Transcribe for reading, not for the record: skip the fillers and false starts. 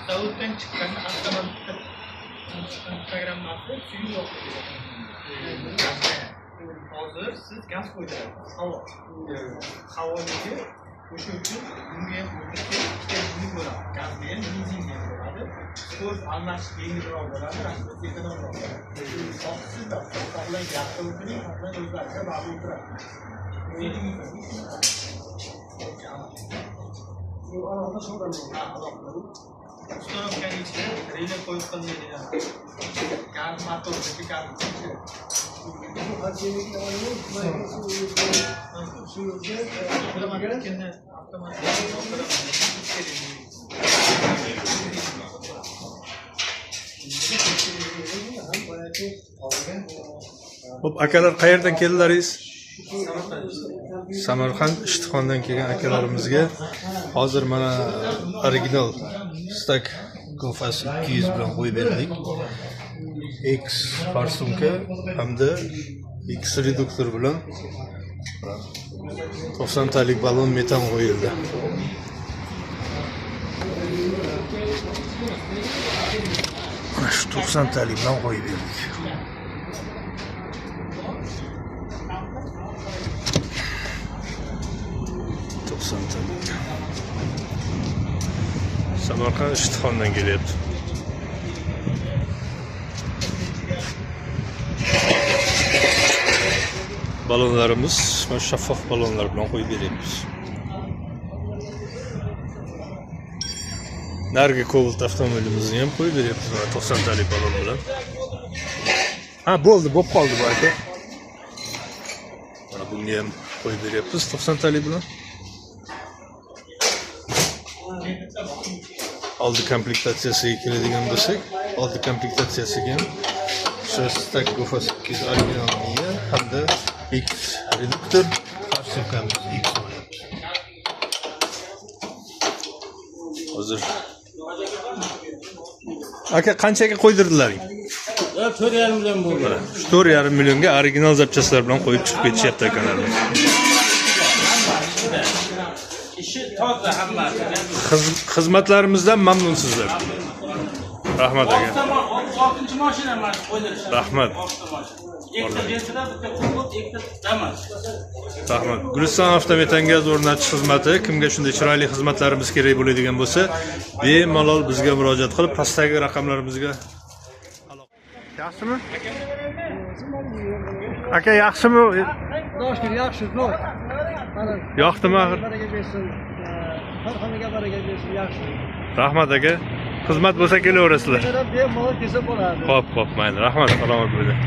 Zavoddan chiqqanda avtomatda programmasi suvi yo'q. Hozir siz gaz qo'ydirasiz, havoligi o'sha uchun bunga ham ikkita yunglik bo'ladi. Gazni ham benzinga ham bo'ladi. So'z almashish yengilroq bo'ladi, rasmiyat ekonomroq bo'ladi. Sizda xohlang gazda o'tiring, xohlang o'zlarga bog'liq o'tiradi. Ustorovkaning ichiga relay qo'yib qo'yilgan. Gaz motorniki gaz ichiga. Hop, akalar qayerdan keldilaringiz? Samarqand Ishtixondan kelgan akalarimizga hozir mana original stak Gofas 200 bilan qo'yib berdik. X farsumka hamda X reduktor bilan 90 talik balon metan qo'yildi. Mana shu 90 talik bilan qo'yib berdik. Samarqand Ishtixondan kelyapti. Balonlarimiz mana shaffof balonlar bilan qo'yib beryapmiz. Nargi Cobalt avtomobilimizni ham qo'yib beryapmiz 90 talik balon bilan. Ha, bo'ldi, bo'lib qoldi bu aka. Mana bunga ham qo'yib beryapmiz 90 talik bilan. Oldi komplektatsiyasiga keladigan bo'lsak, oldi komplektatsiyasiga ham o'sha stak Gofas 200 original miya hamda X reduktor farsumkamiz X bo'lyapti. Hozir aka qanchaga qo'ydirdilaring? 4,5 million bo'ldi. 4,5 millionga original zapchastlar bilan qo'yib chiqib ketishyapti akalarimiz. İşi toza hammasi. Xizmatlarimizdan mamnunsizlar. Rahmat aka. 6-chi mashina mana qo'ydirishdi. Rahmat. Ikkita bensida, bitta Cobalt, ikkita Damas. Rahmat. Guliston avtometan gaz o'rnatish xizmati kimga shunday chiroyli xizmatlarimiz kerak bo'ladigan bo'lsa, bemalol bizga murojaat qilib, pastdagi raqamlarimizga yaxshimi? Aka yaxshimi? Yaxshi, zo'r. Yoqdimi axir? Farxonaga baraka bersin, yaxshi. Rahmat aka. Xizmat bo'lsa kelaverasizlar. Bemalol kelsa bo'ladi. Xo'p, mayli. Rahmat, salomat bo'ling.